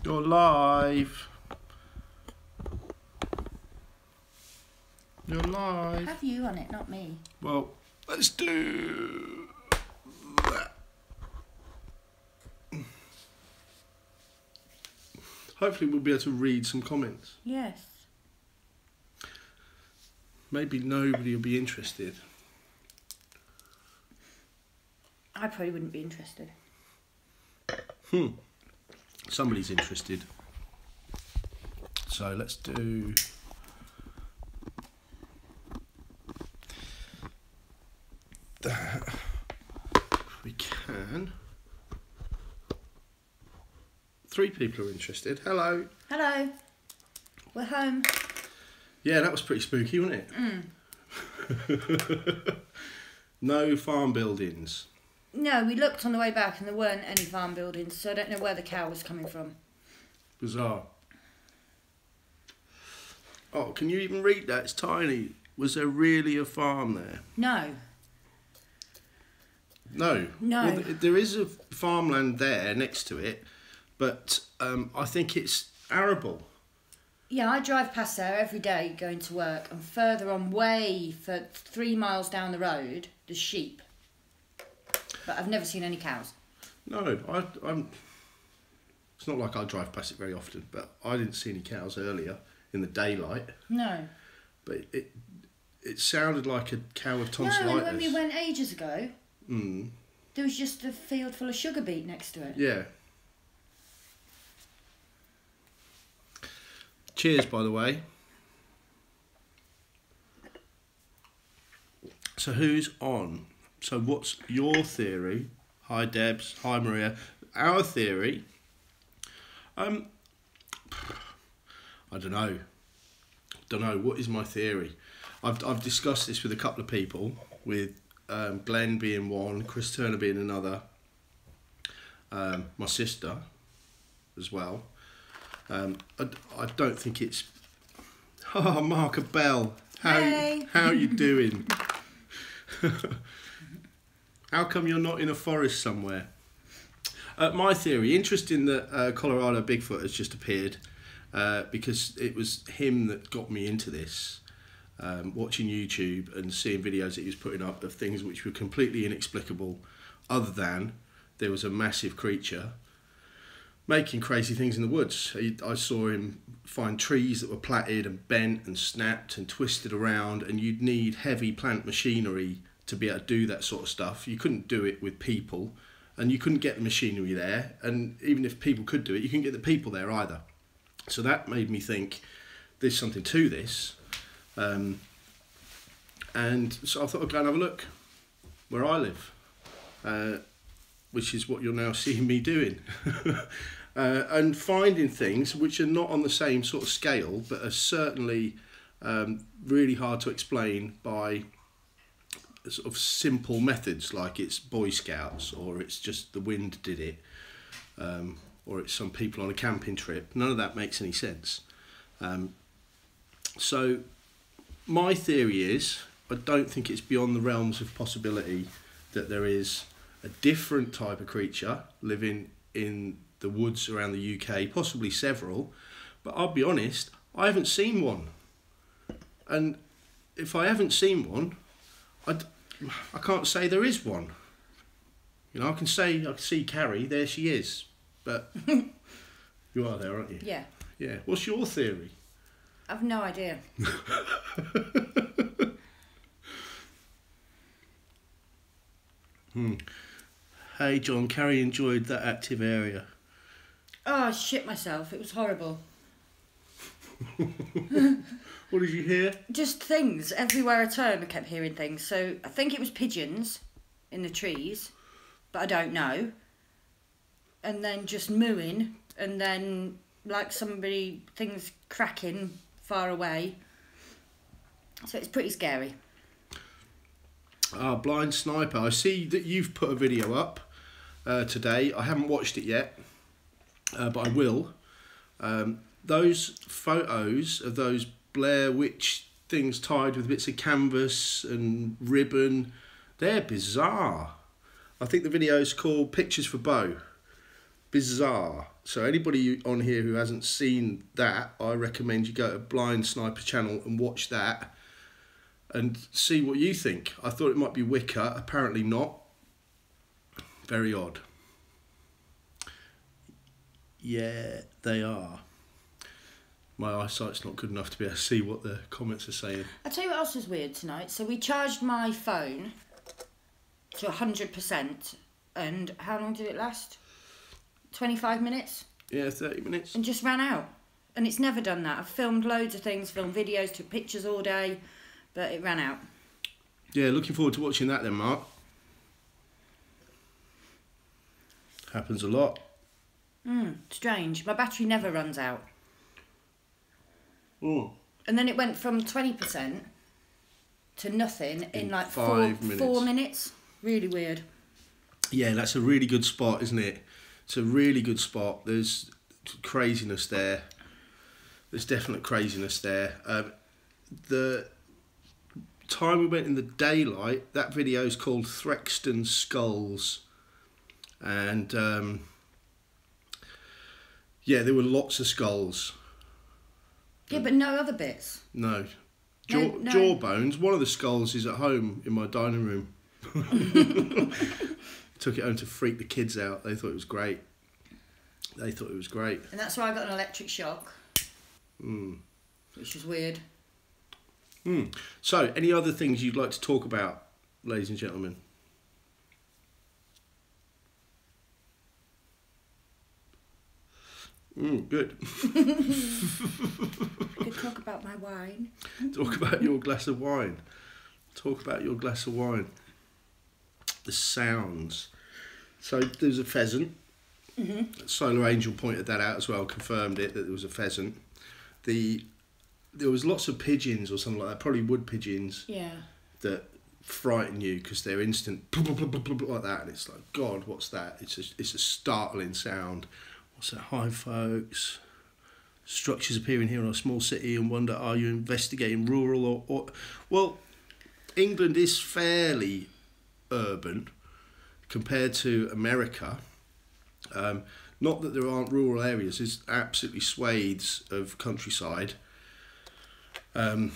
You're live. You're live. Have you on it, not me. Well, let's do that. Hopefully we'll be able to read some comments. Yes. Maybe nobody will be interested. I probably wouldn't be interested. Somebody's interested. So let's do... that. If we can. 3 people are interested. Hello. Hello. We're home. Yeah, that was pretty spooky, wasn't it? No farm buildings. No, we looked on the way back and there weren't any farm buildings, so I don't know where the cow was coming from. Bizarre. Oh, can you even read that? It's tiny. Was there really a farm there? No. No. No. Well, there is a farmland there next to it, but I think it's arable. Yeah, I drive past there every day going to work, and further on, way for 3 miles down the road, there's sheep. But I've never seen any cows. No, I'm. It's not like I drive past it very often, but I didn't see any cows earlier in the daylight. No. But it sounded like a cow with tonsillitis. No, when we went ages ago, there was just a field full of sugar beet next to it. Yeah. Cheers, by the way. So who's on? So what's your theory? Hi Debs, hi Maria. Our theory, I don't know. What is my theory? I've discussed this with a couple of people, with Glenn being one, Chris Turner being another, my sister as well. I don't think it's... Oh, Mark Bell, how are you doing? How come you're not in a forest somewhere? My theory, interesting that Colorado Bigfoot has just appeared, because it was him that got me into this, watching YouTube and seeing videos that he was putting up of things which were completely inexplicable, other than there was a massive creature making crazy things in the woods. I saw him find trees that were plaited and bent and snapped and twisted around, and you'd need heavy plant machinery to be able to do that sort of stuff. You couldn't do it with people, and you couldn't get the machinery there, and even if people could do it, you couldn't get the people there either. So that made me think there's something to this, and so I thought I'd go and have a look where I live, which is what you're now seeing me doing. And finding things which are not on the same sort of scale, but are certainly really hard to explain by sort of simple methods, like it's Boy Scouts, or it's just the wind did it, or it's some people on a camping trip. None of that makes any sense. So my theory is, I don't think it's beyond the realms of possibility that there is a different type of creature living in the woods around the UK, possibly several, but I'll be honest, I haven't seen one. And if I haven't seen one, I can't say there is one. You know, I can see Carrie, there she is, but you are there, aren't you? Yeah. Yeah. What's your theory? I've no idea. Hey John, Carrie enjoyed that active area. Oh, I shit myself. It was horrible. What did you hear? Just things. Everywhere I turned, I kept hearing things. So I think it was pigeons in the trees, but I don't know. And then just mooing, and then like things cracking far away. So it's pretty scary. Ah, Blind Sniper. I see that you've put a video up today. I haven't watched it yet, but I will. Those photos of those Blair Witch things tied with bits of canvas and ribbon, they're bizarre. I think the video is called Pictures for Bo. bizarre. So anybody on here who hasn't seen that, I recommend you go to Blind Sniper channel and watch that and see what you think. I thought it might be Wicca, apparently not. Very odd. Yeah, they are. My eyesight's not good enough to be able to see what the comments are saying. I'll tell you what else was weird tonight. So we charged my phone to 100%, and how long did it last? 25 minutes? Yeah, 30 minutes. And just ran out. And it's never done that. I've filmed loads of things, filmed videos, took pictures all day, but it ran out. Yeah, looking forward to watching that then, Mark. Happens a lot. Strange. My battery never runs out. Oh. And then it went from 20% to nothing in like 5 minutes. 4 minutes. Really weird. Yeah, that's a really good spot, isn't it? It's a really good spot. There's craziness there. There's definite craziness there. The time we went in the daylight, that video is called Threkston Skulls. And yeah, there were lots of skulls. Yeah, but no other bits. No. No. Jawbones. One of the skulls is at home in my dining room. Took it home to freak the kids out. They thought it was great. They thought it was great. And that's why I got an electric shock. Which was weird. So, any other things you'd like to talk about, ladies and gentlemen? Good. We could talk about my wine. Talk about your glass of wine. Talk about your glass of wine. The sounds. So there's a pheasant. Solar Angel pointed that out as well, confirmed it, that there was a pheasant. There was lots of pigeons or something like that, probably wood pigeons. Yeah. That frighten you because they're instant like that, and it's like, God, what's that? It's a startling sound. What's that? Hi, folks. Structures appearing here in a small city and wonder, are you investigating rural or... Well, England is fairly urban compared to America. Not that there aren't rural areas, there's absolutely swathes of countryside. But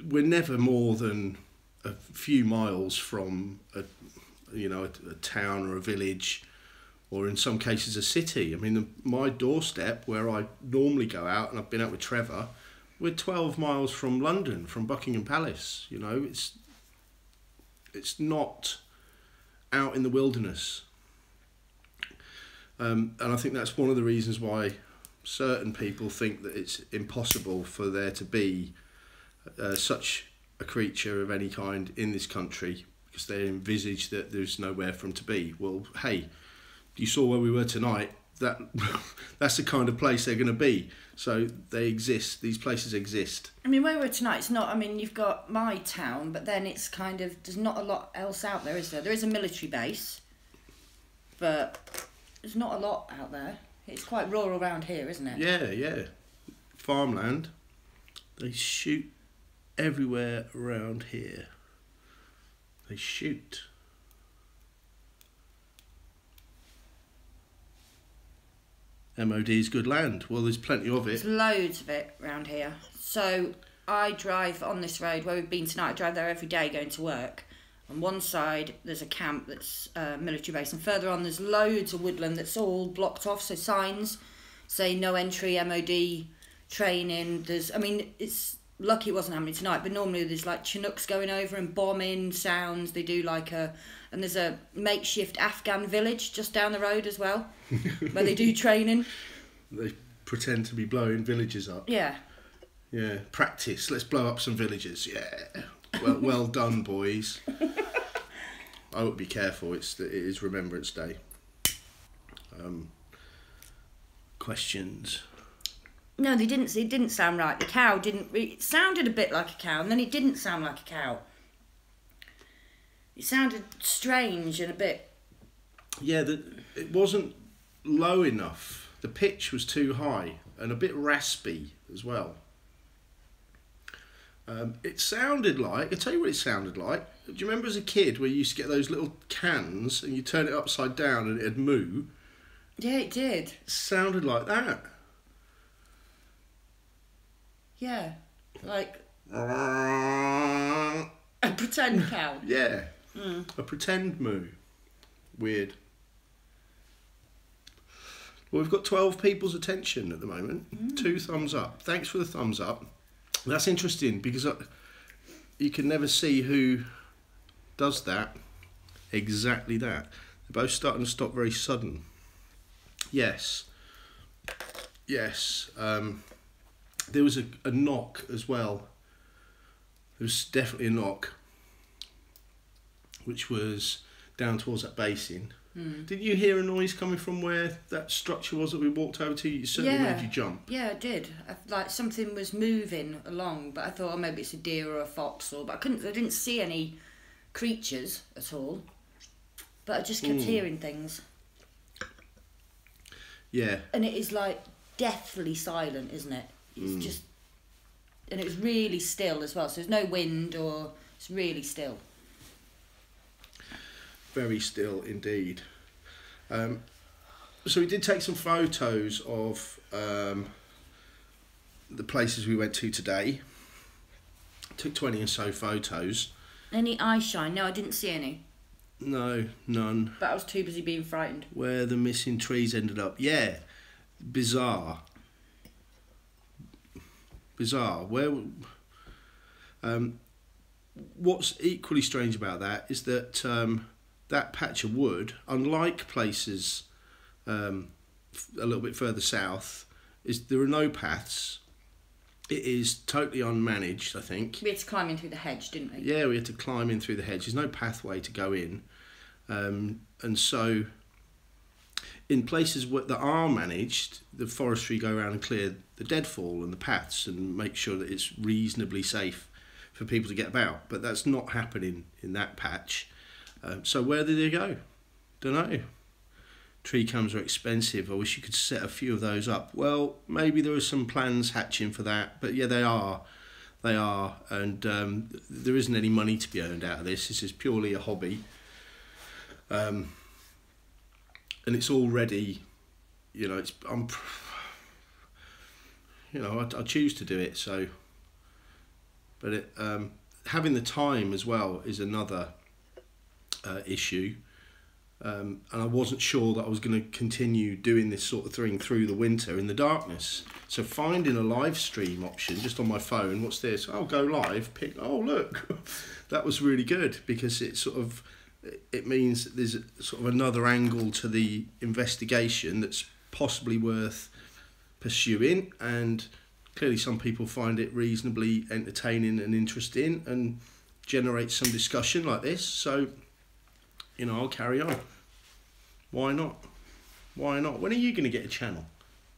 we're never more than a few miles from a town or a village, or in some cases a city. I mean, my doorstep where I normally go out, and I've been out with Trevor, we're 12 miles from London, from Buckingham Palace. You know, it's not out in the wilderness. And I think that's one of the reasons why certain people think that it's impossible for there to be such a creature of any kind in this country, because they envisage that there's nowhere for them to be. Well, hey, you saw where we were tonight. That's the kind of place they're going to be. So they exist. These places exist. I mean, where we were tonight, it's not... I mean, you've got my town, but then it's kind of... There's not a lot else out there, is there? There is a military base, but there's not a lot out there. It's quite rural around here, isn't it? Yeah. Farmland. They shoot everywhere around here. They shoot. MOD is good land. Well, there's plenty of it. There's loads of it around here. So I drive on this road where we've been tonight. I drive there every day going to work. On one side, there's a camp that's a military base, and further on, there's loads of woodland that's all blocked off. So signs say no entry, MOD training. It's lucky it wasn't happening tonight, but normally there's like Chinooks going over and bombing sounds. They do and there's a makeshift Afghan village just down the road as well, where they do training. They pretend to be blowing villages up. Yeah. Yeah. Practice. Let's blow up some villages. Yeah. Well done, boys. I would be careful. It is Remembrance Day. Questions. No, they didn't. It didn't sound right. The cow didn't. It sounded a bit like a cow, and then it didn't sound like a cow. It sounded strange and a bit... Yeah, it wasn't low enough. The pitch was too high and a bit raspy as well. It sounded like... I'll tell you what it sounded like. Do you remember as a kid where you used to get those little cans and you turn it upside down and it'd moo? Yeah, it did. It sounded like that. Yeah, like Yeah. a pretend cow. A pretend moo. Weird. Well, we've got 12 people's attention at the moment. 2 thumbs up. Thanks for the thumbs up. That's interesting because you can never see who does that. Exactly that. They're both starting to stop very sudden. Yes. Yes. There was a knock as well. There was definitely a knock, which was down towards that basin. Didn't you hear a noise coming from where that structure was that we walked over to? It certainly made you jump. Yeah, it did. Like something was moving along, but I thought, oh, maybe it's a deer or a fox, but I didn't see any creatures at all. But I just kept hearing things. Yeah. And it is like deathly silent, isn't it? It's just, and it was really still as well. So there's no wind it's really still. Very still indeed. So we did take some photos of the places we went to today. Took 20 or so photos. Any eye shine? No, I didn't see any. No, none. But I was too busy being frightened. Where the missing trees ended up. Yeah, bizarre. Bizarre. What's equally strange about that is that that patch of wood, unlike places a little bit further south, there are no paths. It is totally unmanaged, I think. We had to climb in through the hedge, didn't we? Yeah, we had to climb in through the hedge. There's no pathway to go in. And so in places that are managed, the forestry go around and clear the deadfall and the paths and make sure that it's reasonably safe for people to get about. But that's not happening in that patch. So where did they go? Don't know. Tree cams are expensive. I wish you could set a few of those up. Well, maybe there are some plans hatching for that. But yeah, they are. They are. And there isn't any money to be earned out of this. This is purely a hobby. And it's already, I choose to do it. So, but having the time as well is another issue. And I wasn't sure that I was going to continue doing this sort of thing through the winter in the darkness. So finding a live stream option just on my phone, what's this? Oh, go live, oh look, that was really good because it means that there's sort of another angle to the investigation that's possibly worth pursuing, and clearly some people find it reasonably entertaining and interesting and generate some discussion like this. So, I'll carry on. Why not? Why not? When are you going to get a channel?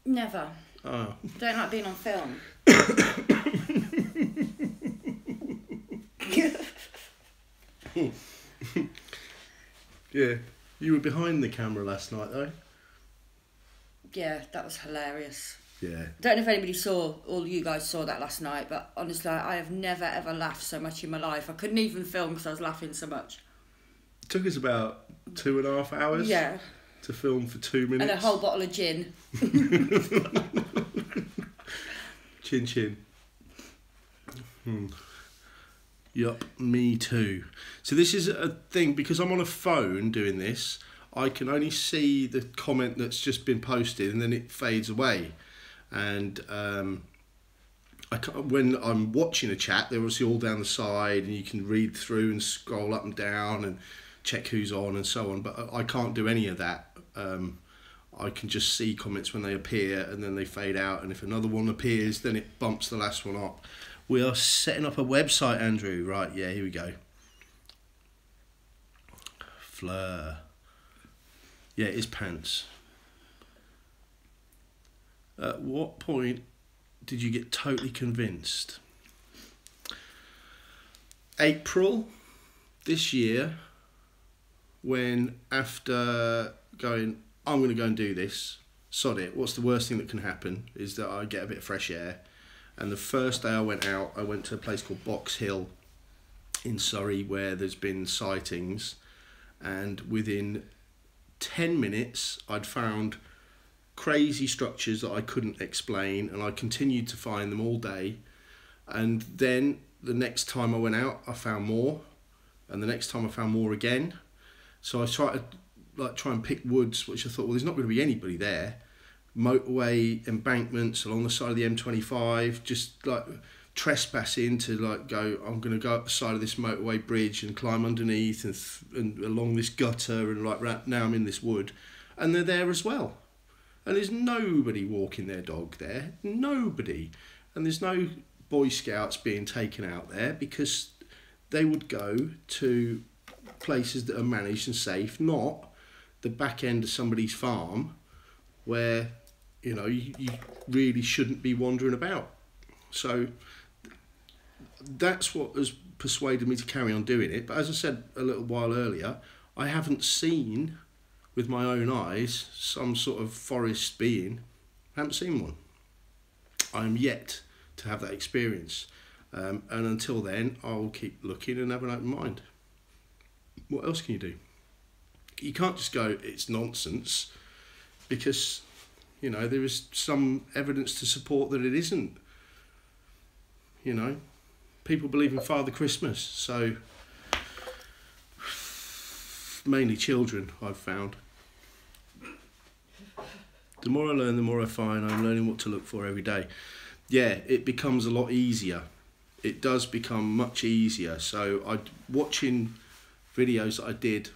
Never. Oh. Don't like being on film. Yeah. You were behind the camera last night, though. Yeah, that was hilarious. Yeah. Don't know if anybody all you guys saw that last night, but honestly, I have never ever laughed so much in my life. I couldn't even film because I was laughing so much. It took us about 2.5 hours. Yeah. To film for 2 minutes. And a whole bottle of gin. Chin chin. Yup, me too. So this is a thing, because I'm on a phone doing this, I can only see the comment that's just been posted and then it fades away. And when I'm watching a chat, they're obviously all down the side and you can read through and scroll up and down and check who's on and so on, but I can't do any of that. I can just see comments when they appear and then they fade out, and if another one appears then it bumps the last one up. We are setting up a website, Andrew. Right, yeah, here we go. Fleur. Yeah, it is pants. At what point did you get totally convinced? April this year, when after going, I'm going to go and do this, sod it, what's the worst thing that can happen is that I get a bit of fresh air. And the first day I went out, I went to a place called Box Hill in Surrey where there's been sightings, and within 10 minutes I'd found crazy structures that I couldn't explain, and I continued to find them all day. And then the next time I went out, I found more, and the next time I found more again. So I tried to try and pick woods, which I thought, well, there's not going to be anybody there. Motorway embankments along the side of the M25, just like trespassing to go, I'm going to go up the side of this motorway bridge and climb underneath and along this gutter, and now I'm in this wood, and they're there as well. And there's nobody walking their dog there, nobody. And there's no Boy Scouts being taken out there, because they would go to places that are managed and safe, not the back end of somebody's farm where, you really shouldn't be wandering about. So that's what has persuaded me to carry on doing it. But as I said a little while earlier, I haven't seen with my own eyes some sort of forest being. I haven't seen one. I am yet to have that experience. And until then, I'll keep looking and have an open mind. What else can you do? You can't just go, it's nonsense, because, there is some evidence to support that it isn't. People believe in Father Christmas, so mainly children, I've found. The more I learn, the more I find. I'm learning what to look for every day. Yeah, it becomes a lot easier. It does become much easier. So watching videos that I did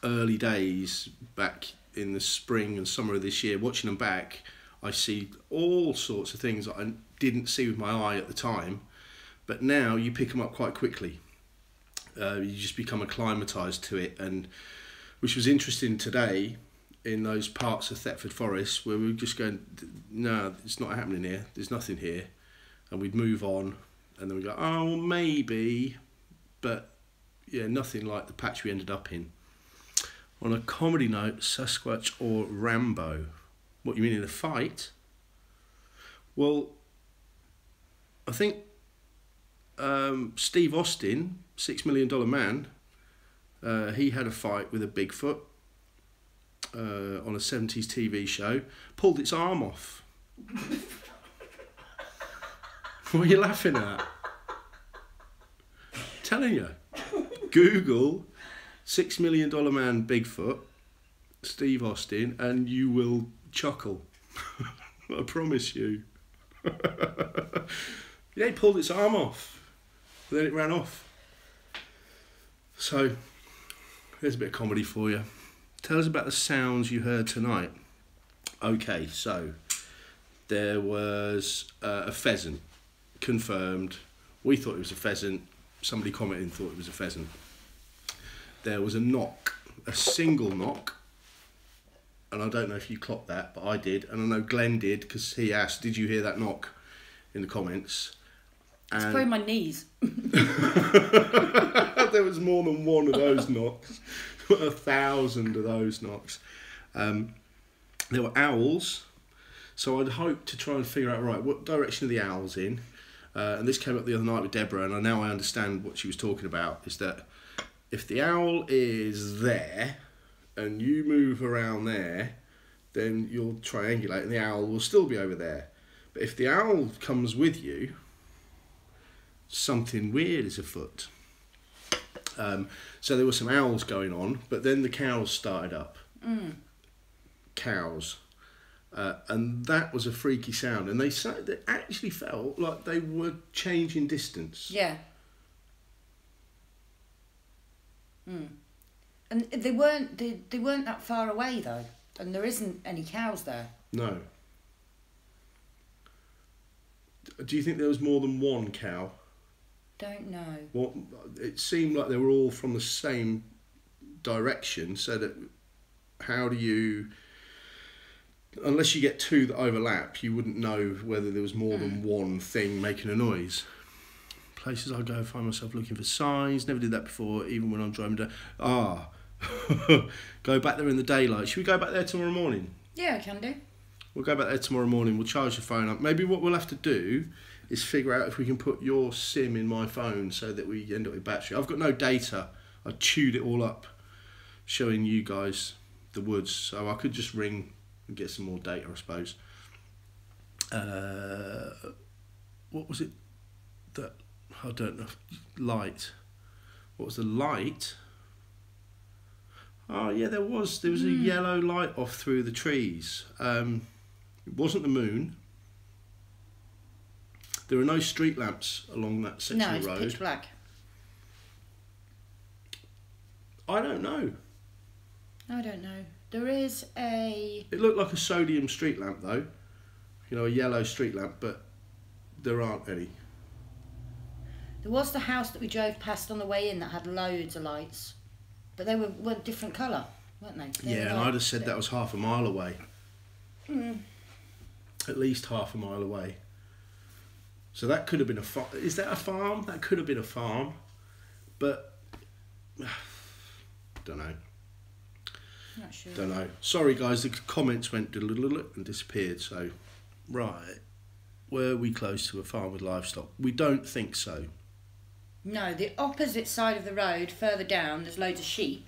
early days back in the spring and summer of this year, watching them back, I see all sorts of things that I didn't see with my eye at the time, but now you pick them up quite quickly. You just become acclimatised to it, and which was interesting today in those parts of Thetford Forest where we were just going, no, it's not happening here, there's nothing here, and we'd move on, and then we go, oh, well, maybe, but yeah, nothing like the patch we ended up in. On a comedy note, Sasquatch or Rambo? What, you mean in a fight? Well, I think Steve Austin, $6 Million Man, he had a fight with a Bigfoot on a 70s TV show, pulled its arm off. What are you laughing at? Telling you. Google $6 Million Man Bigfoot, Steve Austin, and you will chuckle. I promise you. Yeah, he pulled its arm off, then it ran off. So, there's a bit of comedy for you. Tell us about the sounds you heard tonight. Okay, so there was a pheasant, confirmed. We thought it was a pheasant. Somebody commented and thought it was a pheasant. There was a knock, a single knock, and I don't know if you clocked that, but I did, and I know Glenn did, because he asked, did you hear that knock, in the comments. It's probably my knees. There was more than one of those knocks. 1,000 of those knocks. There were owls, so I'd hoped to try and figure out, right, what direction are the owls in? And this came up the other night with Deborah, and now I understand what she was talking about, is that if the owl is there and you move around there, then you'll triangulate and the owl will still be over there. But if the owl comes with you, something weird is afoot. So there were some owls going on, but then the cows started up. Cows. And that was a freaky sound. And they actually felt like they were changing distance. Yeah. And they weren't that far away though, and there isn't any cows there. No. Do you think there was more than one cow? Don't know. Well, it seemed like they were all from the same direction, so that how do you, unless you get two that overlap, you wouldn't know whether there was more than one thing making a noise. Places I go, find myself looking for signs. Never did that before, even when I'm driving down. Go back there in the daylight. Should we go back there tomorrow morning? Yeah, I can do. We'll go back there tomorrow morning. We'll charge the phone up. Maybe what we'll have to do is figure out if we can put your SIM in my phone so that we end up with battery. I've got no data. I chewed it all up, showing you guys the woods. So I could just ring and get some more data, I suppose. What was it? That I don't know. Light. What was the light? Oh yeah, there was a yellow light off through the trees. It wasn't the moon. There are no street lamps along that section of road. No, it's pitch black. I don't know. I don't know. There is a... It looked like a sodium street lamp though. You know, a yellow street lamp, but there aren't any. There was the house that we drove past on the way in that had loads of lights. But they were different colour, weren't they? Yeah, and I'd have said that was half a mile away. Mm. At least half a mile away. So that could have been a farm. Is that a farm? That could have been a farm. But, don't know. Not sure. Don't know. Sorry guys, the comments went and disappeared. So, right. Were we close to a farm with livestock? We don't think so. No, the opposite side of the road, further down, there's loads of sheep.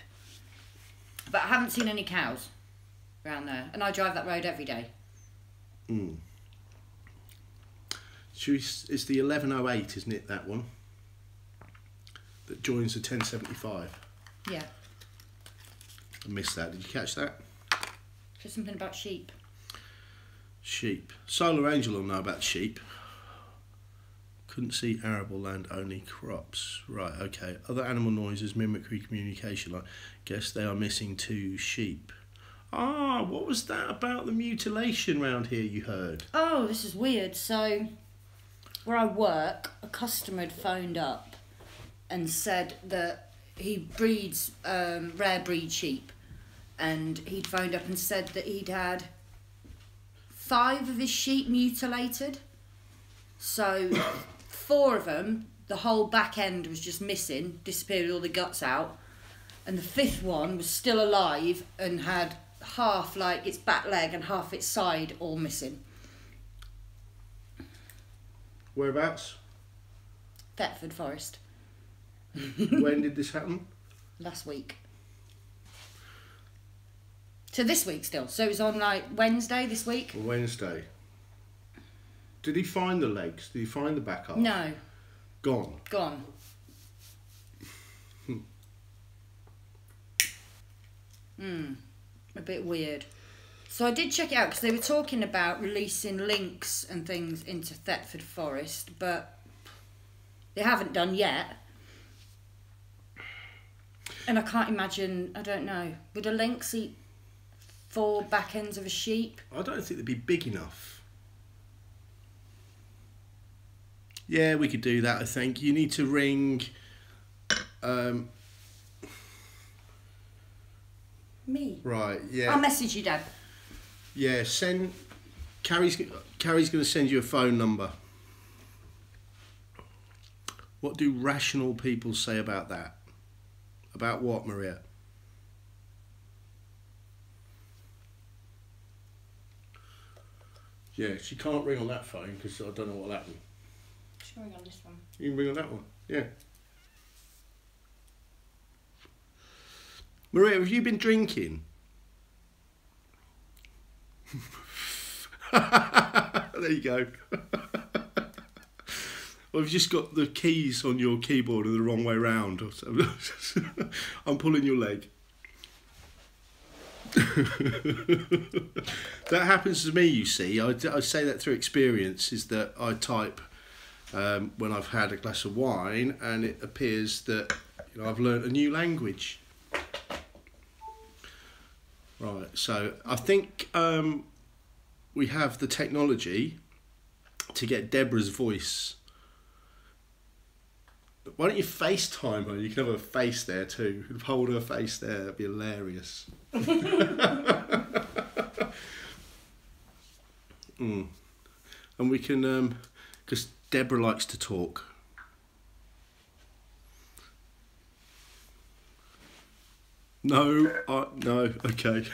But I haven't seen any cows around there. And I drive that road every day. Mm. It's the 1108, isn't it, that one? That joins the 1075. Yeah. I missed that. Did you catch that? Just something about sheep. Sheep. Solar Angel will know about sheep. Couldn't see arable land, only crops. Right, okay. Other animal noises, mimicry, communication. I guess they are missing 2 sheep. Ah, what was that about the mutilation round here you heard? Oh, this is weird. So, where I work, a customer had phoned up and said that he breeds rare breed sheep. And he'd phoned up and said that he'd had 5 of his sheep mutilated. So 4 of them, the whole back end was just missing, disappeared with all the guts out. And the 5th one was still alive and had half like its back leg and half its side all missing. Whereabouts? Thetford Forest. When did this happen? Last week. So this week still. So it was on like Wednesday this week? Wednesday. Did he find the legs? Did he find the back half? No. Gone. Gone. A bit weird. So I did check it out because they were talking about releasing links and things into Thetford Forest, but they haven't done yet. And I can't imagine, I don't know, would a lynx eat 4 back ends of a sheep? I don't think they'd be big enough. Yeah, we could do that, I think. You need to ring... Me? Right, yeah. I'll message you, Dad. Yeah, send... Carrie's going to send you a phone number. What do rational people say about that? About what, Maria? Yeah, she can't ring on that phone because I don't know what'll happen. Just ring on this one. You can ring on that one, yeah. Maria, have you been drinking? There you go. Well, you've just got the keys on your keyboard the wrong way round. I'm pulling your leg. That happens to me, you see. I say that through experience, is that I type when I've had a glass of wine and it appears that I've learnt a new language. Right, so I think we have the technology to get Deborah's voice. Why don't you FaceTime her? You can have her face there too. Hold her face there. That'd be hilarious. And we can, because Deborah likes to talk. No, okay.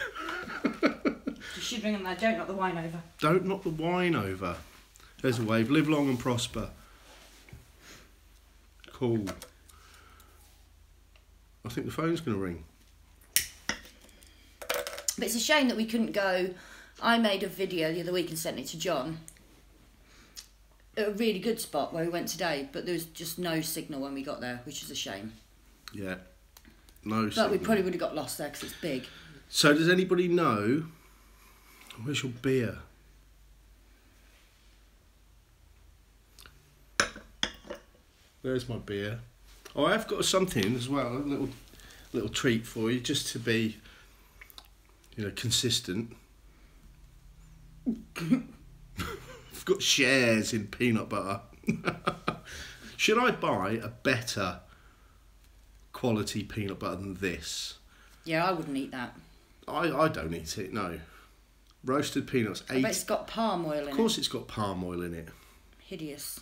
You should ring on that. Don't knock the wine over. Don't knock the wine over. There's a wave. Live long and prosper. Cool. I think the phone's going to ring. But it's a shame that we couldn't go. I made a video the other week and sent it to John. A really good spot where we went today, but there was just no signal when we got there, which is a shame. Yeah. No But signal. we probably would have got lost there because it's big. So does anybody know... Where's your beer? There's my beer. Oh, I've got something as well, a little treat for you, just to be, you know, consistent. I've got shares in peanut butter. Should I buy a better quality peanut butter than this? Yeah, I wouldn't eat that. I don't eat it, no. Roasted peanuts, I bet it's got palm oil in it. Of course it's got palm oil in it. Hideous.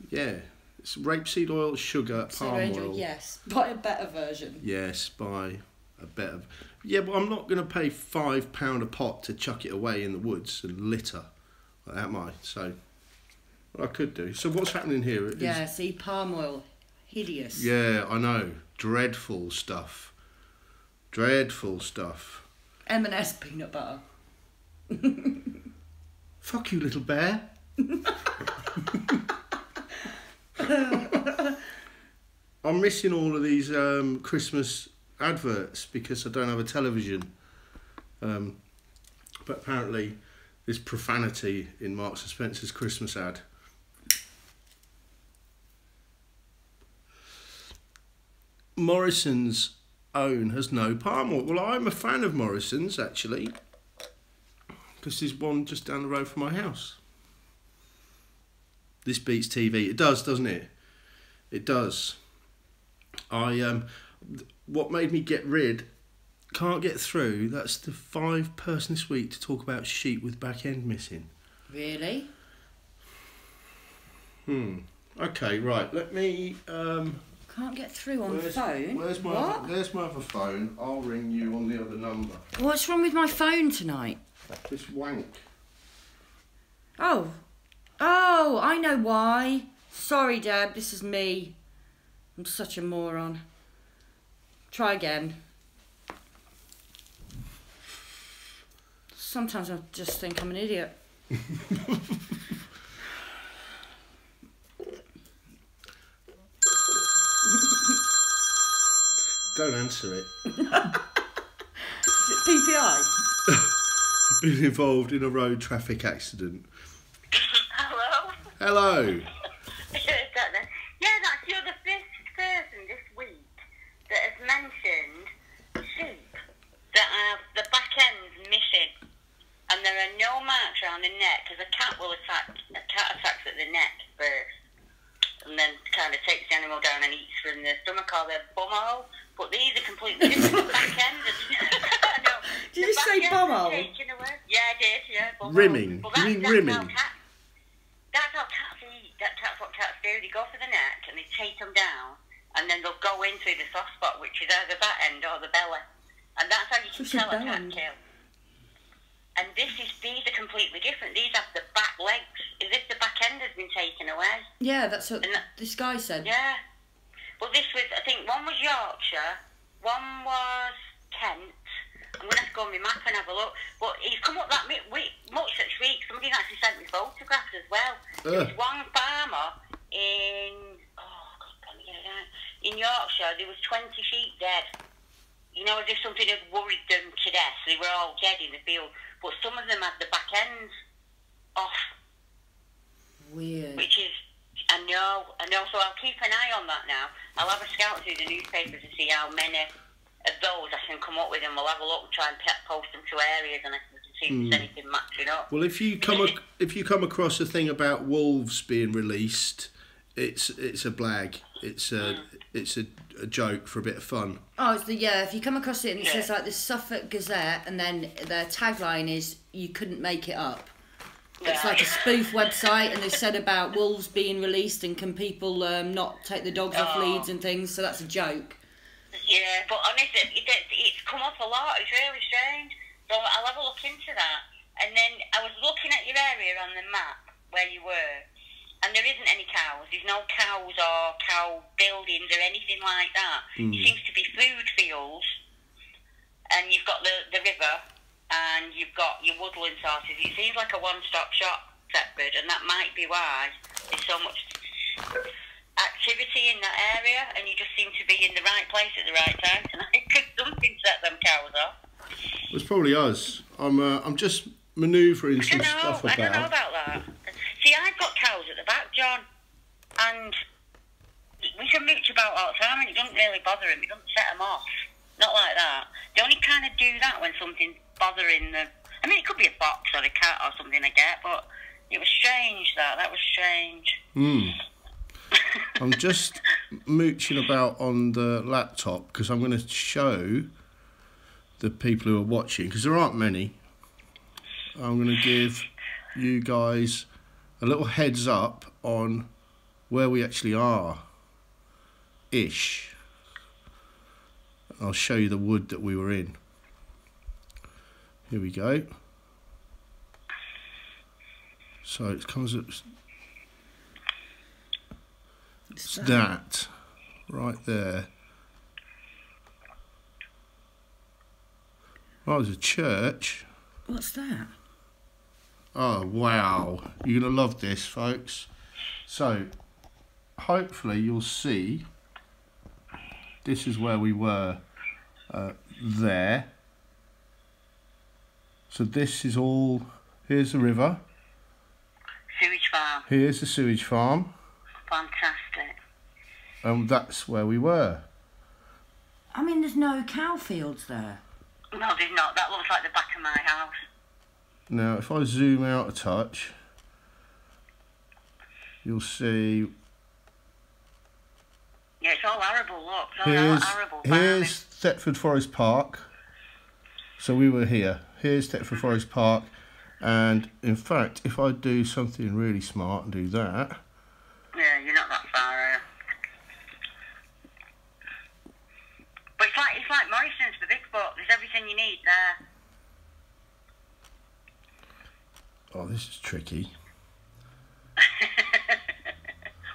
Yeah. It's rapeseed oil, sugar, palm oil. Yes, buy a better version. Yes, buy a better... Yeah, but I'm not going to pay £5 a pot to chuck it away in the woods and litter. Like that, am I? So, I could do. So what's happening here? Yeah, see, palm oil. Hideous. Yeah, I know. Dreadful stuff. Dreadful stuff. M&S peanut butter. Fuck you, little bear. I'm missing all of these Christmas adverts because I don't have a television. But apparently there's profanity in Marks and Spencer's Christmas ad. Morrison's own has no palm oil. Well, I'm a fan of Morrison's, actually, because there's one just down the road from my house. This beats TV. It does, doesn't it? It does. What made me can't get through, that's the 5 person this week to talk about sheep with back end missing. Really? Okay, right, let me... Can't get through on the phone? Where's my other phone? I'll ring you on the other number. What's wrong with my phone tonight? This wank. Oh, I know why. Sorry, Deb, this is me. I'm such a moron. Try again. Sometimes I just think I'm an idiot. Don't answer it. Is it PPI? You've been involved in a road traffic accident. Hello? Hello. Yeah, that's you're the 5th person this week that has mentioned sheep that have the back ends missing and there are no marks around the neck because a cat attacks at the neck first and then kind of takes the animal down and eats from the stomach or the bumhole. But these are completely different. The back end is... no, did you say bumhole? Yeah, I did, yeah. Bumhole. Rimming. Well, You mean rimming? That's how cats eat. That's what cats do. They go for the neck and they take them down and then they'll go into the soft spot, which is either the back end or the belly. And that's how you can tell a cat kill. And these are completely different. These have the back legs, as if the back end has been taken away. Yeah, that's what this guy said. Yeah. Well, this was, I think, one was Yorkshire, one was Kent. I'm going to have to go on my map and have a look. But he's come up that much this week. Somebody actually sent me photographs as well. There was one farmer in, let me get it out. In Yorkshire, there was 20 sheep dead. You know, as if something had worried them to death. They were all dead in the field. But some of them had the back ends off. Weird. Which is, I know. So I'll keep an eye on that now. I'll have a scout through the newspapers to see how many of those I can come up with, and we'll have a look and try and post them to areas, and I can see if there's anything matching up. Well, if you come across a thing about wolves being released, it's a blag. It's a joke for a bit of fun. Oh, it's if you come across it and it says like the Suffolk Gazette, and then their tagline is "You couldn't make it up." It's like a spoof website, and they said about wolves being released and can people not take the dogs off leads and things. So that's a joke. Yeah, but honestly, it's come up a lot. It's really strange. So I'll have a look into that. And then I was looking at your area on the map, where you were, and there isn't any cows. There's no cows or cow buildings or anything like that. It seems to be food fields, and you've got the river, and you've got your woodland sources. It seems like a one-stop shop, Thetford, and that might be why there's so much activity in that area, and you just seem to be in the right place at the right time tonight, because something set them cows off. It's probably us. I'm just manoeuvring some stuff about. I don't know about that. See, I've got cows at the back, John, and we can mooch about all the time, and it doesn't really bother them. It doesn't set them off. Not like that. They only kind of do that when something's bothering them. I mean, it could be a fox or a cat or something I get, but it was strange, that. That was strange. I'm just mooching about on the laptop because I'm going to show the people who are watching, because there aren't many. I'm going to give you guys a little heads up on where we actually are ish. I'll show you the wood that we were in. Here we go. So it comes up. It's that right there. Oh, there's a church. What's that? Oh, wow. You're going to love this, folks. So, hopefully you'll see this is where we were there. So this is all, here's the river. Sewage farm. Here's the sewage farm. Fantastic. And that's where we were. I mean, there's no cow fields there. No, there's not. That looks like the back of my house. Now, if I zoom out a touch, you'll see. Yeah, it's all arable, look. It's all arable farming. Here's Thetford Forest Park. So we were here. Here's Thetford Forest Park. And in fact, if I do something really smart and do that. Yeah, you're not that far, are you? But it's like Morrison's for Bigfoot. There's everything you need there. Oh, this is tricky.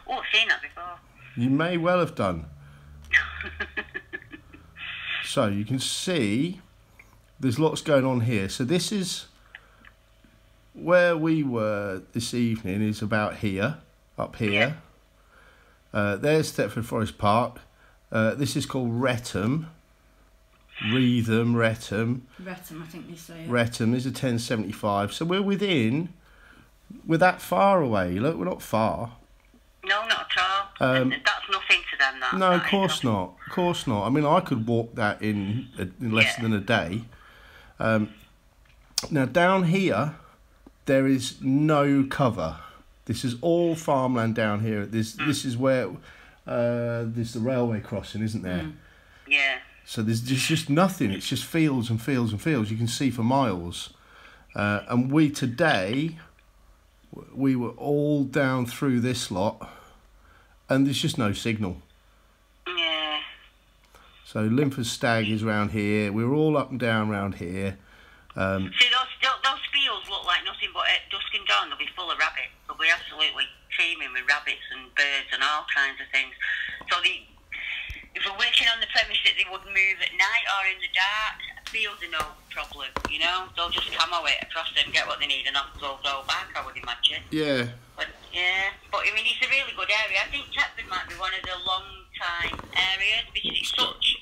Oh, I've seen that before. You may well have done. So you can see there's lots going on here. So this is where we were this evening, is about here, up here. Yeah. There's Thetford Forest Park. This is called Wretham. Wretham. Wretham, I think they say it. Wretham is a 1075. So we're we're that far away. Look, we're not far. No, not at all. That's nothing to them, that. No, of course not. Of course not. I mean, I could walk that in less than a day. Now, down here, there is no cover. This is all farmland down here. This is where there's the railway crossing, isn't there? Yeah. So there's just nothing. It's just fields and fields and fields. You can see for miles. And today, we were all down through this lot, and there's just no signal. Yeah. So Limpers Stag is round here. We're all up and down round here. See, those fields look like nothing but at dusk and dawn they'll be full of rabbits. They'll be absolutely teeming with rabbits and birds and all kinds of things. So if we're working on the premise that they would move at night or in the dark, fields are no problem, you know? They'll just camo it across them, get what they need, and off they'll go back, I would imagine. Yeah. But I mean, it's a really good area. I think Thetford might be one of the long-time areas because it's such...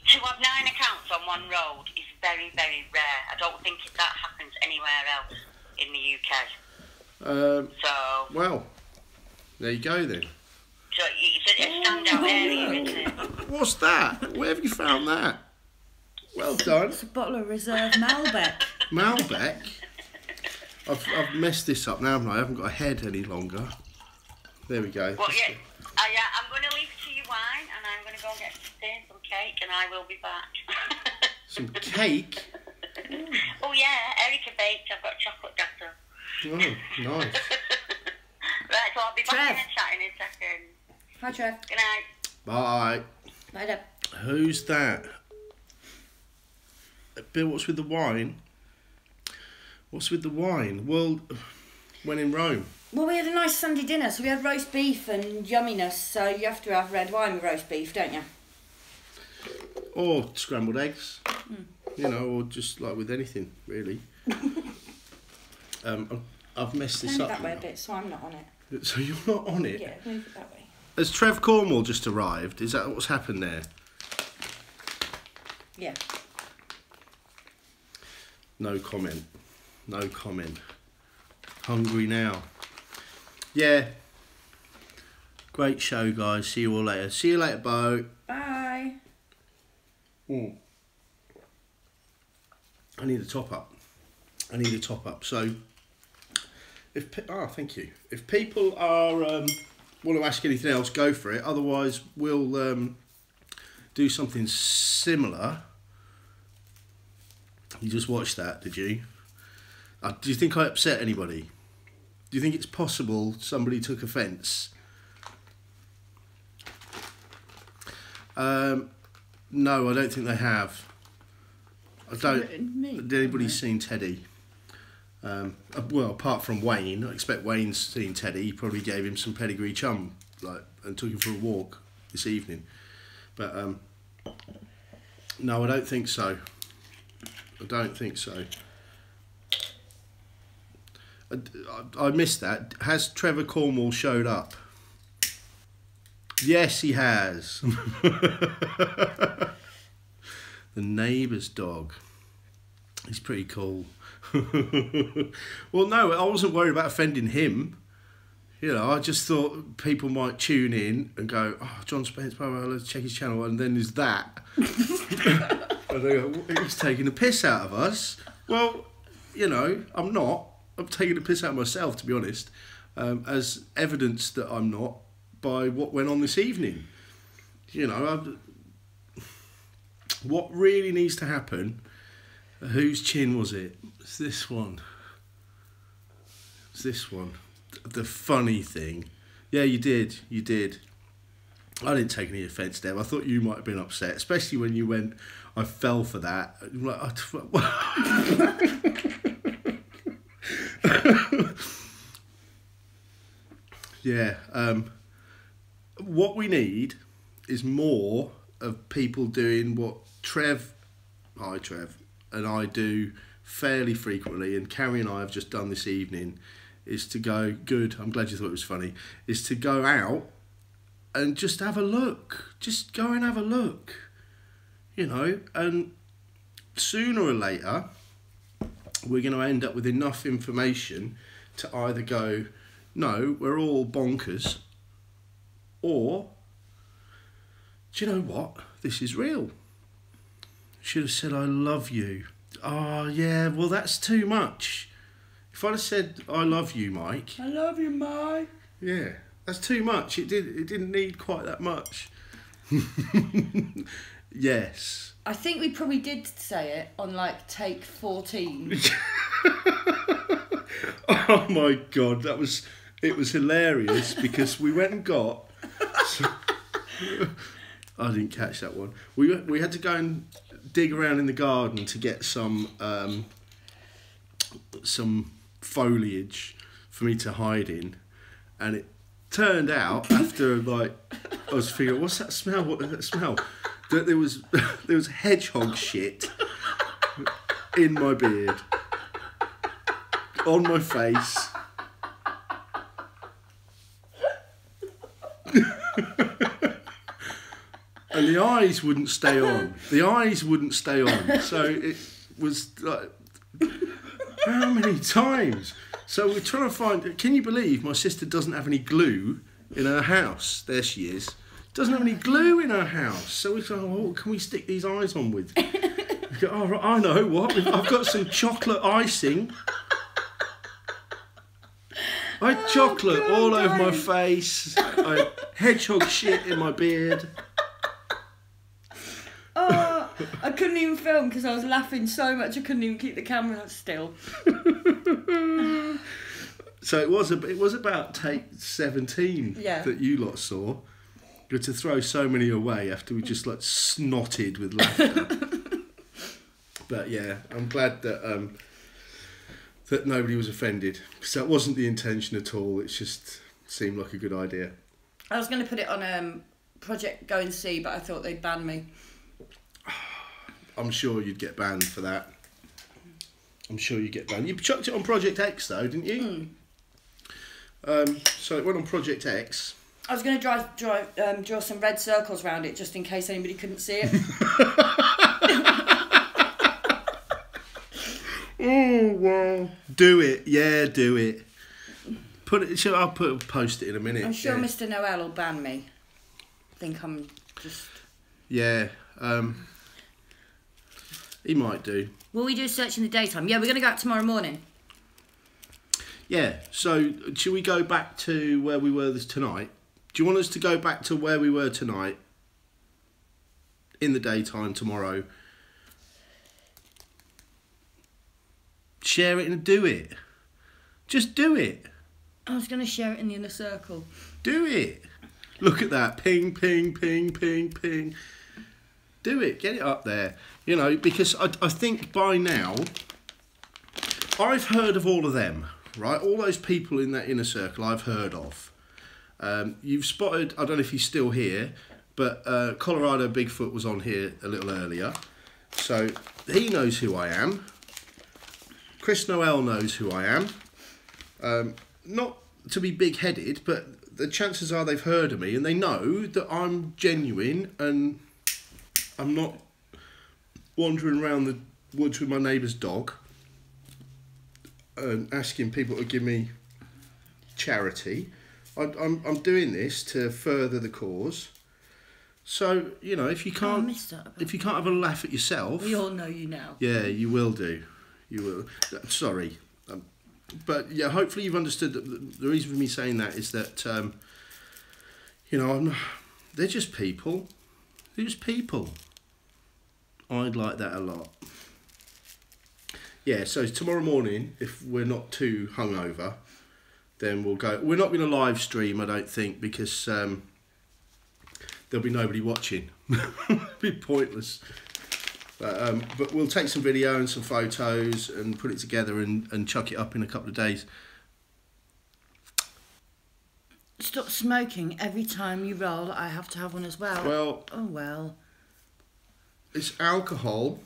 To have 9 accounts on one road is very, very rare. I don't think that happens anywhere else in the UK. So... Well, there you go then. So it's a standout area, isn't it? What's that? Where have you found that? Well done. It's a bottle of Reserve Malbec. Malbec? I've messed this up now, haven't I? I haven't got a head any longer. There we go. Well, yeah. I'm going to leave it to you wine, and I'm going to go and get some cake, and I will be back. Some cake? Oh, yeah. Erica baked. I've got chocolate gateau. Oh, nice. Right, so I'll be back Trev. in a chat in a second. Hi, Trev. Good night. Bye. Bye, Deb. Who's that? Bill, what's with the wine? What's with the wine? Well, when in Rome? Well, we had a nice Sunday dinner, so we had roast beef and yumminess, so you have to have red wine with roast beef, don't you? Or scrambled eggs. You know, or just like with anything, really. I've messed this Turn it up. that way a now. bit, so I'm not on it. So you're not on it? Yeah, move it that way. Has Trev Cornwall just arrived? Is that what's happened there? Yeah. No comment. No comment. Hungry now. Yeah. Great show, guys. See you all later. See you later, Bo. Bye. I need a top up. So, thank you. If people are want to ask anything else, go for it. Otherwise, we'll do something similar. You just watched that, did you? Do you think I upset anybody? Do you think it's possible somebody took offence? No, I don't think they have. I don't. Did anybody seen Teddy? Well, apart from Wayne, I expect Wayne's seen Teddy. He probably gave him some pedigree chum, and took him for a walk this evening. But no, I don't think so. I missed that. Has Trevor Cornwall showed up? Yes, he has. The neighbour's dog. He's pretty cool. Well, no, I wasn't worried about offending him. You know, I just thought people might tune in and go, "Oh, John Spence, blah, blah, blah, let's check his channel," and then there's that. And they go, "He's taking the piss out of us." Well, you know, I'm not. I'm taking the piss out of myself, to be honest, as evidence that I'm not by what went on this evening. You know, what really needs to happen. Whose chin was it? It's this one. It's this one. The funny thing. Yeah, you did. I didn't take any offence, Deb. I thought you might have been upset, especially when you went, "I fell for that." I'm like, yeah. What we need is more of people doing what Trev, and I do fairly frequently, and Carrie and I have just done this evening, is to go, good, I'm glad you thought it was funny, is to go out and just have a look. Just go and have a look. You know, and sooner or later, we're going to end up with enough information to either go, no, we're all bonkers, or, do you know what? This is real. Should have said, "I love you." Oh, yeah, well, that's too much. If I'd have said, "I love you, Mike." I love you, Mike. Yeah, that's too much. It didn't need quite that much. Yes. I think we probably did say it on like take 14. Oh my God, it was hilarious because we went and got. I didn't catch that one. We had to go and dig around in the garden to get some foliage for me to hide in, and it turned out after I was figuring, what's that smell? What does that smell? That there was hedgehog shit in my beard, on my face. And the eyes wouldn't stay on. So it was like, how many times? So we're trying to find, can you believe my sister doesn't have any glue in her house? There she is. Doesn't have any glue in her house. So we thought, what can we stick these eyes on with? We go, oh, right, I know what. I've got some chocolate icing. I had chocolate all over my face. I had hedgehog shit in my beard. Oh, I couldn't even film because I was laughing so much I couldn't even keep the camera still. So it was about take 17 that you lot saw. Good to throw so many away after we just like snotted with laughter. But yeah, I'm glad that that nobody was offended, because that wasn't the intention at all. It just seemed like a good idea. I was going to put it on Project Go and See, but I thought they'd ban me. I'm sure you'd get banned for that. I'm sure you get banned. You chucked it on Project X though, didn't you? So it went on Project X. I was going to draw some red circles around it just in case anybody couldn't see it. Oh well, do it. Yeah, do it. Put it. I'll post it in a minute. I'm sure yeah. Mr. Noel will ban me. I think I'm just... Yeah, he might do. Will we do a search in the daytime? Yeah, we're going to go out tomorrow morning. Yeah, so should we go back to where we were tonight? Do you want us to go back to where we were tonight in the daytime tomorrow? Share it and do it. Just do it. I was going to share it in the inner circle. Do it. Look at that. Ping, ping, ping, ping, ping. Do it. Get it up there. You know, because I think by now, I've heard of all of them, right? All those people in that inner circle I've heard of. You've spotted, I don't know if he's still here, but Colorado Bigfoot was on here a little earlier. So he knows who I am. Chris Noel knows who I am. Not to be big-headed, but the chances are they've heard of me and they know that I'm genuine and I'm not wandering around the woods with my neighbour's dog and asking people to give me charity. I'm doing this to further the cause. So, you know, if you can't have a laugh at yourself... We all know you now. Yeah, you will do. You will. Sorry. But, yeah, hopefully you've understood that the reason for me saying that is that, you know, they're just people. They're just people. I'd like that a lot. Yeah, so tomorrow morning, if we're not too hungover, then we'll go. We're not going to live stream, I don't think, because there'll be nobody watching. It'll be pointless. But we'll take some video and some photos and put it together and chuck it up in a couple of days. Stop smoking. Every time you roll, I have to have one as well. Well... Oh, well. It's alcohol.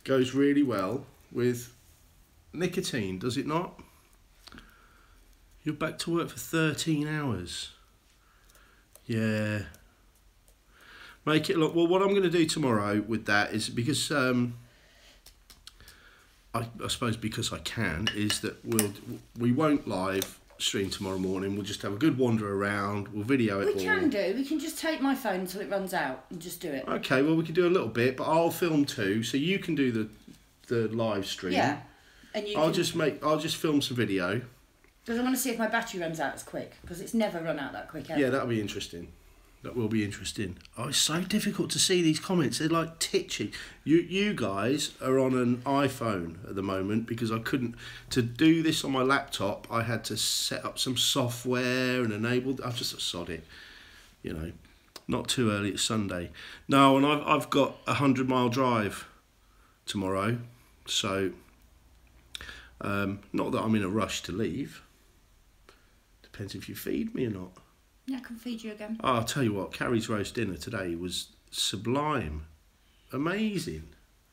Goes really well with nicotine, does it not? You're back to work for 13 hours. Yeah. Make it look... Well, what I'm going to do tomorrow with that is because... I suppose because I can, is that we won't live stream tomorrow morning. We'll just have a good wander around. We'll video it all. We can do. We can just take my phone until it runs out and just do it. Okay, well, we can do a little bit, but I'll film too, so you can do the live stream. Yeah. And I'll just film some video. Because I want to see if my battery runs out as quick, because it's never run out that quick ever. Yeah, that'll be interesting. That will be interesting. Oh, it's so difficult to see these comments. They're like titchy. You guys are on an iPhone at the moment because I couldn't... To do this on my laptop, I had to set up some software and enable... I've just sod it. You know, not too early. It's Sunday. No, and I've got a 100-mile drive tomorrow. So, not that I'm in a rush to leave. Depends if you feed me or not. Yeah, I can feed you again. Oh, I'll tell you what, Carrie's roast dinner today was sublime. Amazing.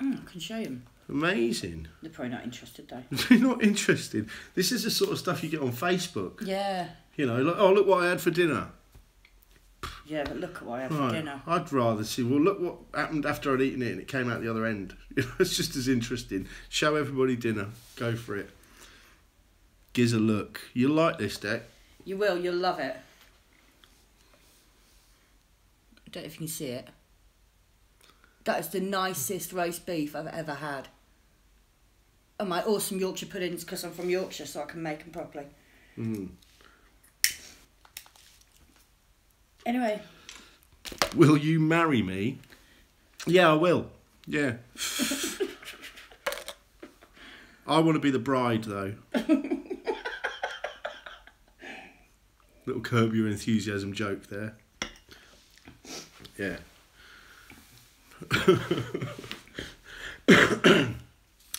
I can show you. Amazing. They're probably not interested though. They're not interested. This is the sort of stuff you get on Facebook. Yeah. You know, like, oh, look what I had for dinner. Yeah, but look at what I had Right. for dinner. I'd rather see, well, look what happened after I'd eaten it and it came out the other end. It's just as interesting. Show everybody dinner. Go for it. Gives a look. You'll like this, Deck. You will, you'll love it. I don't know if you can see it. That is the nicest roast beef I've ever had. And my awesome Yorkshire puddings, because I'm from Yorkshire, so I can make them properly. Mm. Anyway. Will you marry me? Yeah, I will. Yeah. I want to be the bride, though. Little Curb Your Enthusiasm joke there. Yeah.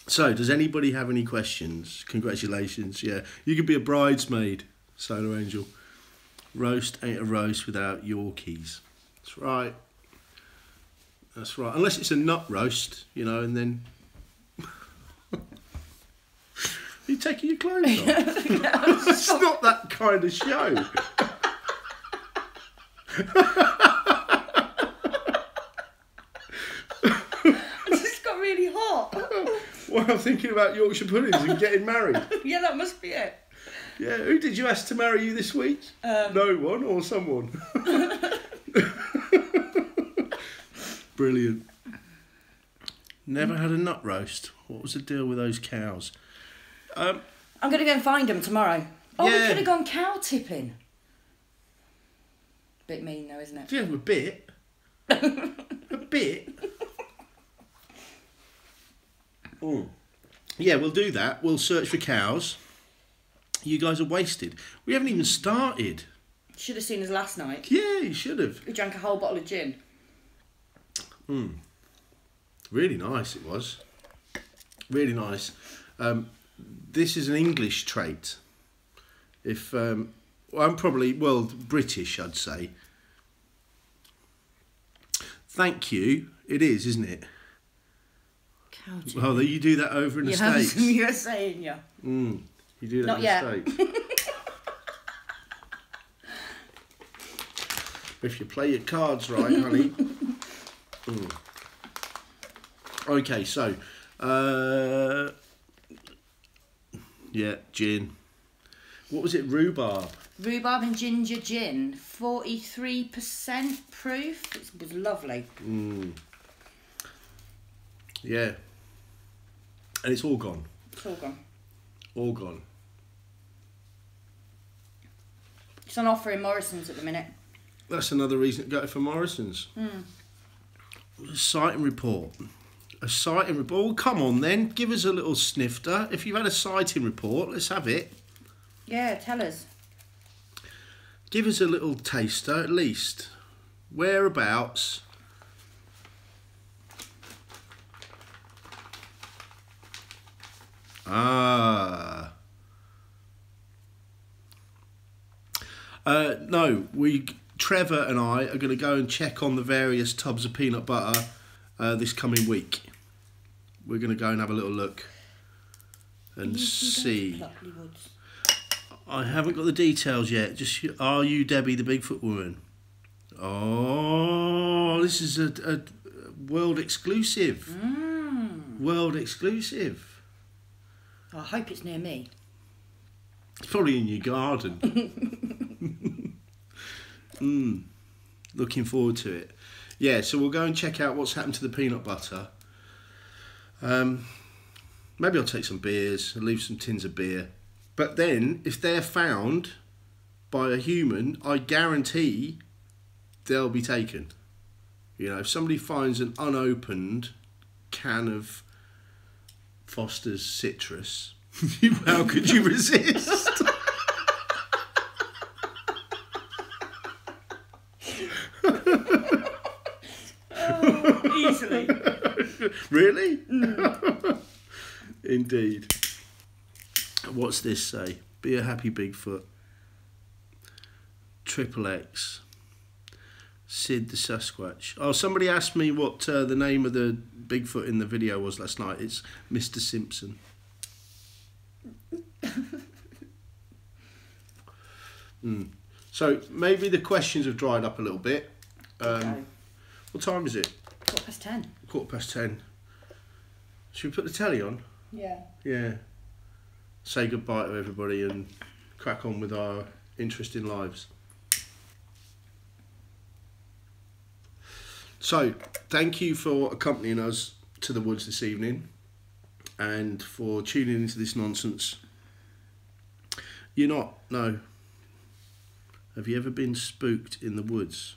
So, does anybody have any questions? Congratulations. Yeah, you could be a bridesmaid, Solar Angel. Roast ain't a roast without Yorkies. That's right. That's right. Unless it's a nut roast, you know, and then you taking your clothes off. It's not that kind of show. It just got really hot. Well, I'm thinking about Yorkshire puddings and getting married. Yeah, that must be it. Yeah, who did you ask to marry you this week? No one or someone? Brilliant. Never had a nut roast. What was the deal with those cows? I'm going to go and find them tomorrow. Oh, we Yeah. could have gone cow tipping. Bit mean though, isn't it? Yeah, a bit. A bit. Oh. Yeah, we'll do that. We'll search for cows. You guys are wasted. We haven't even started. Should have seen us last night. Yeah, you should have. We drank a whole bottle of gin. Really nice it was. Really nice. This is an English trait. If well, I'm probably, well, British, I'd say. Thank you. It is, isn't it? Cow tipping. Well, you do that over in the You have States. some USA in you. You do that Not in yet. the States. If you play your cards right, honey. Okay, so, yeah, gin. What was it? Rhubarb. Rhubarb and ginger gin, 43% proof. It was lovely. Yeah. And it's all gone. It's all gone. All gone. It's on offer in Morrison's at the minute. That's another reason to go for Morrison's. A sighting report. A sighting report. Oh, come on then. Give us a little snifter. If you've had a sighting report, let's have it. Yeah, tell us. Give us a little taster at least. Whereabouts? Ah. No, Trevor and I are going to go and check on the various tubs of peanut butter this coming week. We're going to go and have a little look and see. I haven't got the details yet. Just, are you Debbie the Bigfoot woman? Oh, this is a world exclusive. World exclusive. I hope it's near me. It's probably in your garden. Looking forward to it. Yeah, so we'll go and check out what's happened to the peanut butter. Maybe I'll take some beers and leave some tins of beer. But then, if they're found by a human, I guarantee they'll be taken. You know, if somebody finds an unopened can of Foster's citrus, how could you resist? Easily. Really? Indeed. What's this say? Be a happy Bigfoot. Triple X. Sid the Sasquatch. Oh, somebody asked me what the name of the Bigfoot in the video was last night. It's Mr. Simpson. So maybe the questions have dried up a little bit. Okay. What time is it? 10:15. 10:15. Should we put the telly on? Yeah. Yeah. Say goodbye to everybody and crack on with our interesting lives. So, thank you for accompanying us to the woods this evening and for tuning into this nonsense. You're not, no. Have you ever been spooked in the woods?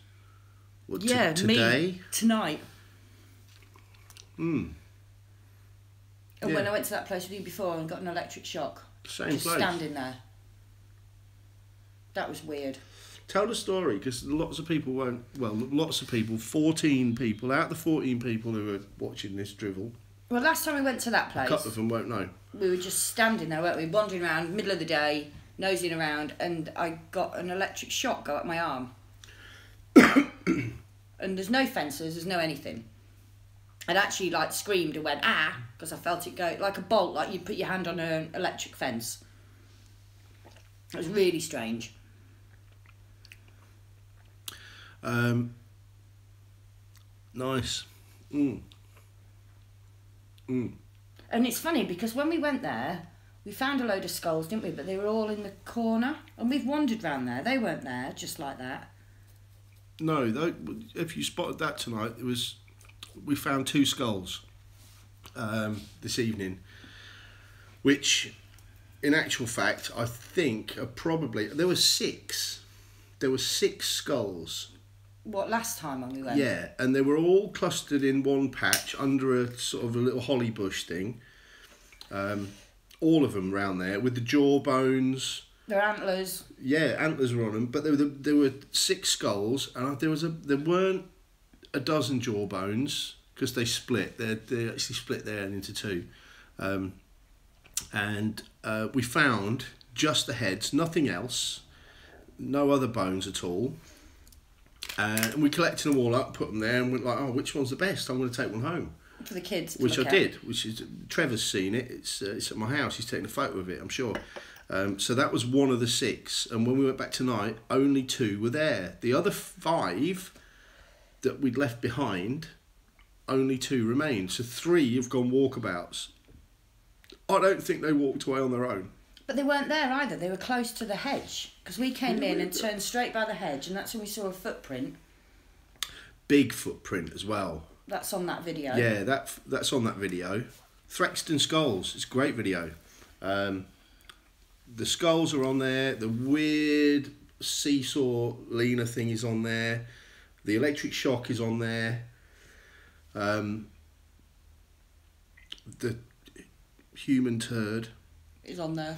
What, Yeah, today? me tonight. Hmm. And when Yeah. I went to that place with you before and got an electric shock, Same just place. standing there. That was weird. Tell the story, because lots of people won't. Well, lots of people, 14 people out of the 14 people who are watching this drivel, Well, last time we went to that A place, couple of them won't know. we were just standing there, weren't we? Wandering around, middle of the day, nosing around, and I got an electric shock go up my arm. And there's no fences, there's no anything. I'd actually like screamed and went, ah, because I felt it go like a bolt, like you'd put your hand on an electric fence. It was really strange. Nice. And it's funny because when we went there, we found a load of skulls, didn't we? But they were all in the corner. And we've wandered round there. They weren't there, just like that. No, if you spotted that tonight, we found 2 skulls this evening, which, in actual fact, I think are probably there were 6. There were 6 skulls. What, last time when we went? Yeah, and they were all clustered in one patch under a sort of a little holly bush thing. All of them round there with the jaw bones. Their antlers. Yeah, antlers were on them, but there were 6 skulls, and there weren't a dozen jaw bones because they split. They actually split their end into 2, and we found just the heads, nothing else, no other bones at all. And we collected them all up, put them there, and went like, oh, which one's the best? I'm going to take one home. For the kids to Which I look at. did. Which is Trevor's seen it. It's at my house. He's taken a photo of it, I'm sure. So that was one of the 6. And when we went back tonight, only 2 were there. The other 5 that we'd left behind, only 2 remained. So 3 have gone walkabouts. I don't think they walked away on their own. But they weren't there either. They were close to the hedge. Because we came in and turned straight by the hedge, and that's when we saw a footprint. Big footprint as well. That's on that video. Yeah, that's on that video. Threxiton Skulls. It's a great video. The skulls are on there. The weird seesaw Lena thing is on there. The electric shock is on there. The human turd. Is on there.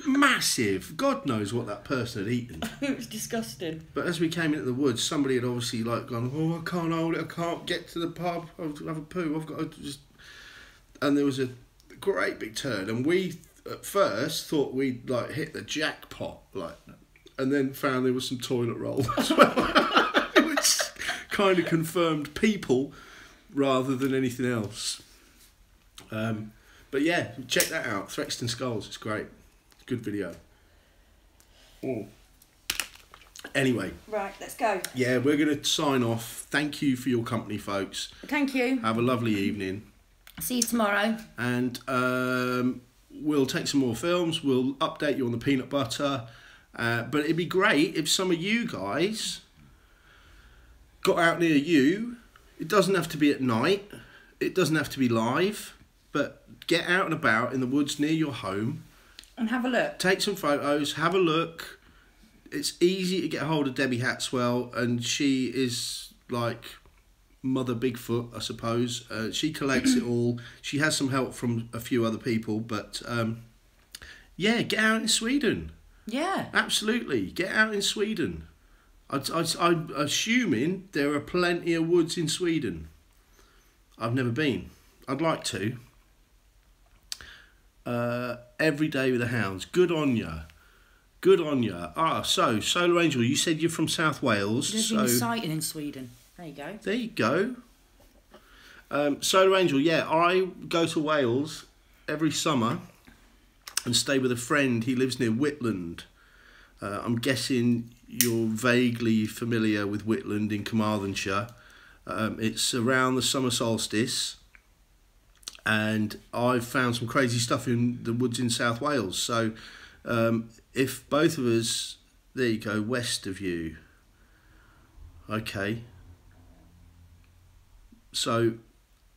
Massive. God knows what that person had eaten. It was disgusting. But as we came into the woods, somebody had obviously like gone, oh, I can't hold it, I can't get to the pub, I'll have a poo, I've got to just... And there was a great big turd, and we at first thought we'd like hit the jackpot, like, and then found there was some toilet roll as well, which kind of confirmed people rather than anything else. But yeah, check that out, Threxiton Skulls, it's great. Good video. Anyway. Right, let's go. Yeah, we're going to sign off. Thank you for your company, folks. Thank you. Have a lovely evening. See you tomorrow. And we'll take some more films. We'll update you on the peanut butter. But it'd be great if some of you guys got out near you. It doesn't have to be at night. It doesn't have to be live. But get out and about in the woods near your home. And have a look. Take some photos, have a look. It's easy to get hold of Debbie Hatswell, and she is like Mother Bigfoot, I suppose. She collects it all. She has some help from a few other people, but yeah, get out in Sweden. Yeah. Absolutely, get out in Sweden. I'm assuming there are plenty of woods in Sweden. I've never been. I'd like to. Every day with the hounds. Good on ya. Good on ya. So Solar Angel, you said you're from South Wales. There's been a sighting in Sweden. There you go. There you go. Solar Angel, yeah, I go to Wales every summer and stay with a friend. He lives near Whitland. I'm guessing you're vaguely familiar with Whitland in Carmarthenshire. It's around the summer solstice. And I've found some crazy stuff in the woods in South Wales. So if both of us, there you go, west of you. Okay. So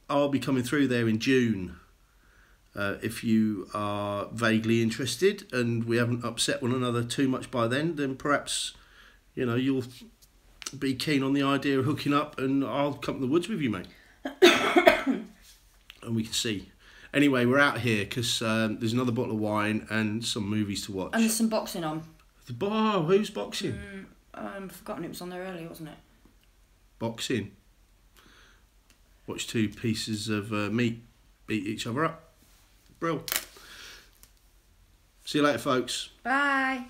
I'll be coming through there in June. If you are vaguely interested and we haven't upset one another too much by then perhaps, you'll be keen on the idea of hooking up and I'll come to the woods with you, mate. And we can see. Anyway, we're out here because there's another bottle of wine and some movies to watch. And there's some boxing on. Who's boxing? I've forgotten it was on there earlier, wasn't it? Boxing. watch two pieces of meat beat each other up. Brill. See you later, folks. Bye.